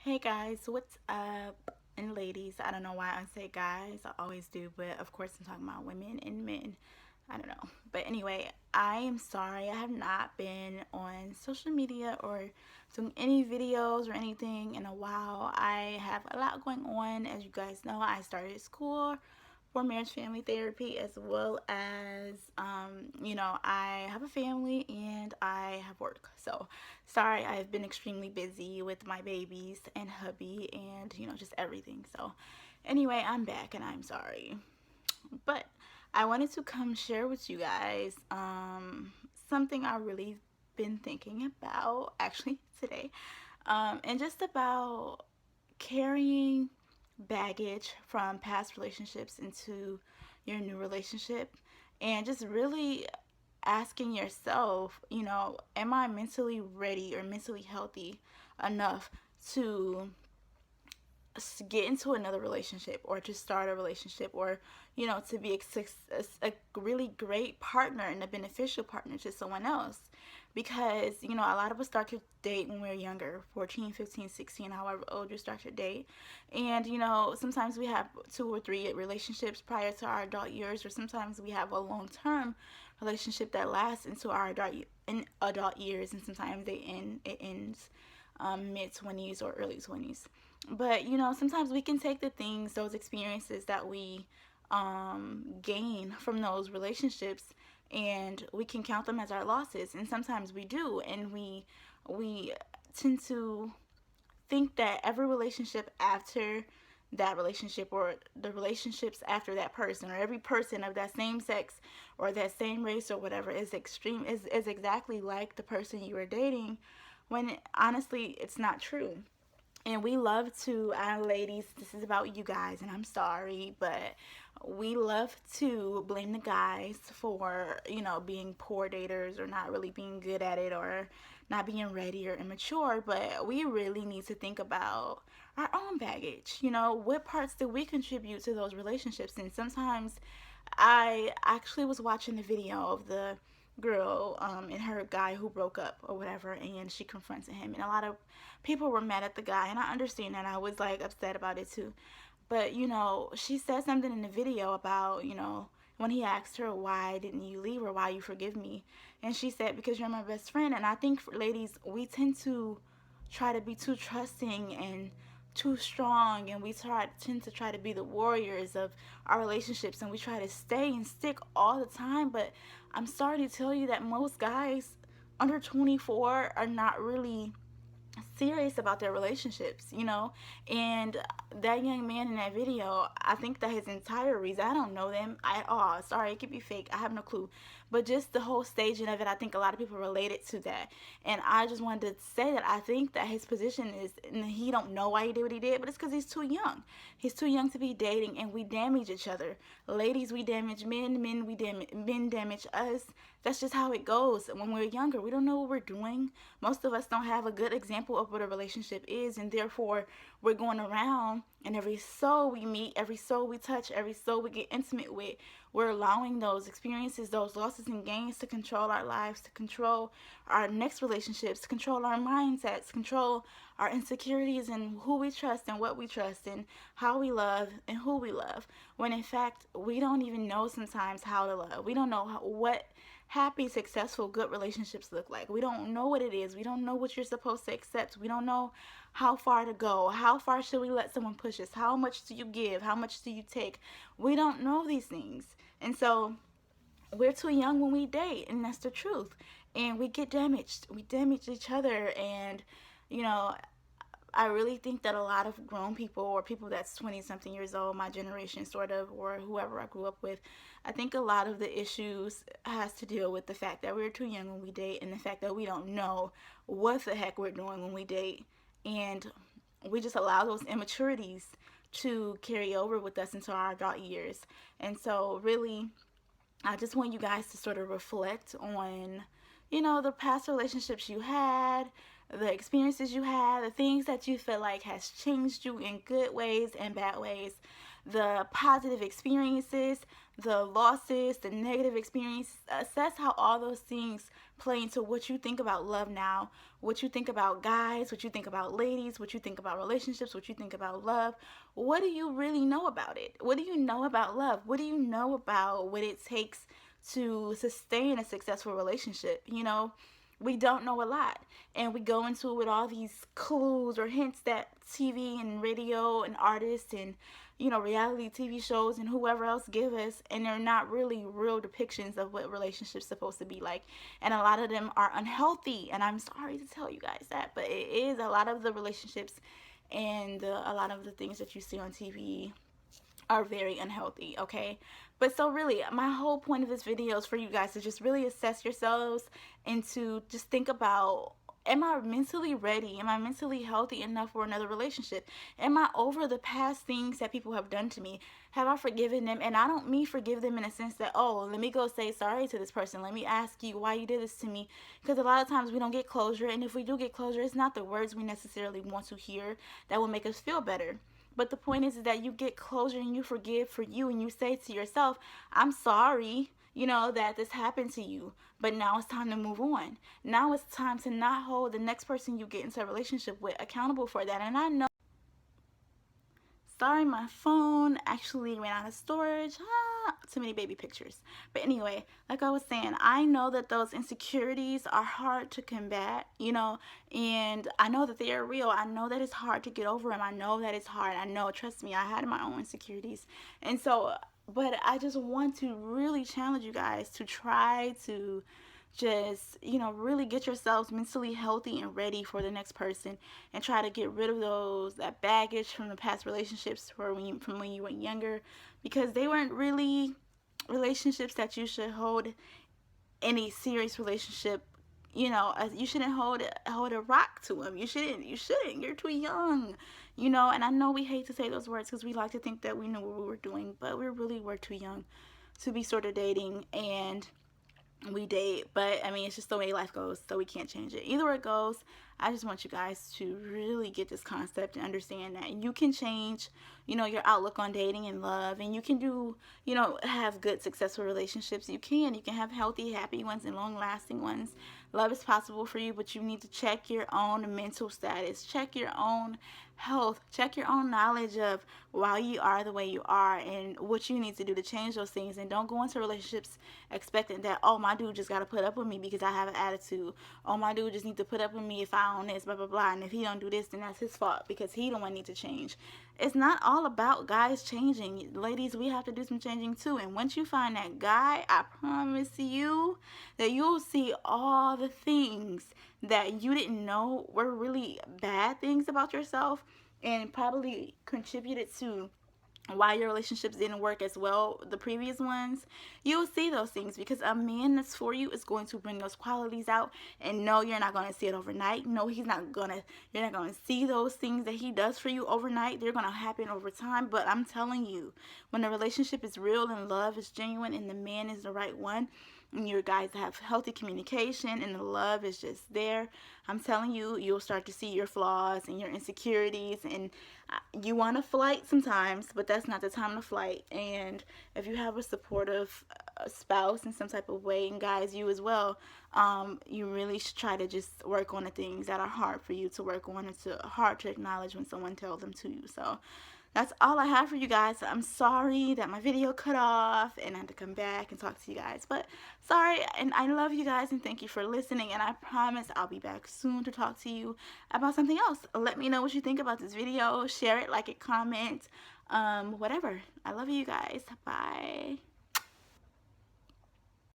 Hey guys, what's up? And ladies, I don't know why I say guys, I always do, but of course I'm talking about women and men. I don't know. But anyway, I am sorry. I have not been on social media or doing any videos or anything in a while. I have a lot going on. As you guys know, I started school for marriage family therapy as well as I have a family and I have work. So sorry, I've been extremely busy with my babies and hubby and just everything. So anyway, I'm back and I'm sorry, but I wanted to come share with you guys something I really been thinking about actually today, and just about carrying baggage from past relationships into your new relationship, and just really asking yourself, am I mentally ready or mentally healthy enough to get into another relationship or to start a relationship, or to be a really great partner and a beneficial partner to someone else. Because a lot of us start to date when we're younger, 14, 15, 16, however old you start to date. And sometimes we have 2 or 3 relationships prior to our adult years, or sometimes we have a long-term relationship that lasts into our adult years, and sometimes it ends mid 20s or early 20s. But sometimes we can take the things, those experiences that we gain from those relationships, and we can count them as our losses. And sometimes we do, and we tend to think that every relationship after that relationship, or the relationships after that person, or every person of that same sex or that same race or whatever is exactly like the person you were dating, when honestly it's not true. And we love to, ladies, this is about you guys, and I'm sorry, but we love to blame the guys for, being poor daters, or not really being good at it, or not being ready or immature. But we really need to think about our own baggage. What parts did we contribute to those relationships? And sometimes I actually was watching the video of the girl and her guy who broke up or whatever, and she confronted him, and a lot of people were mad at the guy, and I understand that. I was like upset about it too. But she said something in the video about, when he asked her, why didn't you leave, or why you forgive me, and she said, because you're my best friend. And I think, for ladies, we tend to try to be too trusting and too strong, and we tend to try to be the warriors of our relationships, and we try to stay and stick all the time. But I'm sorry to tell you that most guys under 24 are not really serious about their relationships, And that young man in that video, I think that his entire reason, I don't know them at all. Sorry, it could be fake. I have no clue. But just the whole staging of it, I think a lot of people related to that. And I just wanted to say that I think that his position is, and he don't know why he did what he did, but it's because he's too young. He's too young to be dating, and we damage each other. Ladies, we damage men. Men damage us. That's just how it goes. When we're younger, we don't know what we're doing. Most of us don't have a good example of what a relationship is, and therefore we're going around, and every soul we meet, every soul we touch, every soul we get intimate with, we're allowing those experiences, those losses and gains, to control our lives, to control our next relationships, to control our mindsets, control our insecurities, and who we trust and what we trust, and how we love and who we love, when in fact we don't even know sometimes how to love. We don't know what happy, successful, good relationships look like. We don't know what it is. We don't know what you're supposed to accept. We don't know how far to go. How far should we let someone push us? How much do you give? How much do you take? We don't know these things. And so we're too young when we date, and that's the truth. And we get damaged. We damage each other. And, you know, I really think that a lot of grown people, or people that's 20 something years old, my generation sort of, or whoever I grew up with, I think a lot of the issues has to deal with the fact that we're too young when we date, and the fact that we don't know what the heck we're doing when we date. And we just allow those immaturities to carry over with us into our adult years. And so really, I just want you guys to sort of reflect on, the past relationships you had, the experiences you had, the things that you feel like has changed you in good ways and bad ways. the positive experiences, the losses, the negative experiences. Assess how all those things play into what you think about love now, what you think about guys, what you think about ladies, what you think about relationships, what you think about love. What do you really know about it? What do you know about love? What do you know about what it takes to sustain a successful relationship? We don't know a lot, and we go into it with all these clues or hints that TV and radio and artists and reality TV shows and whoever else give us, and they're not really real depictions of what relationships supposed to be like. And a lot of them are unhealthy, and I'm sorry to tell you guys that, but it is. A lot of the relationships and a lot of the things that you see on TV are very unhealthy, okay? But so really, my whole point of this video is for you guys to just really assess yourselves and to just think about, am I mentally ready? Am I mentally healthy enough for another relationship? Am I over the past things that people have done to me? Have I forgiven them? And I don't mean forgive them in a sense that, oh, let me go say sorry to this person. Let me ask you why you did this to me. Because a lot of times we don't get closure. And if we do get closure, it's not the words we necessarily want to hear that will make us feel better. But the point is that you get closure and you forgive for you, and you say to yourself, I'm sorry, that this happened to you. But now it's time to move on. Now it's time to not hold the next person you get into a relationship with accountable for that. And I know, sorry, my phone actually ran out of storage. Too many baby pictures. But anyway, like I was saying, I know that those insecurities are hard to combat, and I know that they are real. I know that it's hard to get over them. I know that it's hard. I know, trust me, I had my own insecurities. And so, but I just want to really challenge you guys to try to just really get yourselves mentally healthy and ready for the next person, and try to get rid of that baggage from the past relationships from when you were younger, because they weren't really relationships that you should hold any serious relationship. You shouldn't hold a rock to them. You shouldn't, you're too young. And I know we hate to say those words because we like to think that we knew what we were doing, but we really were too young to be sort of dating, and we date. But I mean, it's just the way life goes, so we can't change it. Either way it goes, I just want you guys to really get this concept and understand that you can change your outlook on dating and love, and you can do have good successful relationships. You can have healthy, happy ones and long lasting ones. Love is possible for you, but you need to check your own mental status, check your own health, check your own knowledge of why you are the way you are and what you need to do to change those things. And don't go into relationships expecting that, oh, my dude just got to put up with me because I have an attitude. Oh, my dude just need to put up with me if I own this, blah blah blah, and if he don't do this, then that's his fault because he the one need to change. It's not all about guys changing. Ladies, we have to do some changing too. And once you find that guy, I promise you that you'll see all the things that you didn't know were really bad things about yourself, and probably contributed to why your relationships didn't work as well, the previous ones. You'll see those things because a man that's for you is going to bring those qualities out. And no, you're not going to see it overnight. No, you're not going to see those things that he does for you overnight. They're going to happen over time. But I'm telling you, when the relationship is real and love is genuine and the man is the right one, and you guys have healthy communication and the love is just there, I'm telling you, you'll start to see your flaws and your insecurities. And you want to flight sometimes, but that's not the time to flight. And if you have a supportive spouse in some type of way, and guys, you as well, you really should try to just work on the things that are hard for you to work on, and hard to acknowledge when someone tells them to you. So that's all I have for you guys. I'm sorry that my video cut off and I had to come back and talk to you guys. But sorry, and I love you guys and thank you for listening. And I promise I'll be back soon to talk to you about something else. Let me know what you think about this video. Share it, like it, comment, whatever. I love you guys. Bye.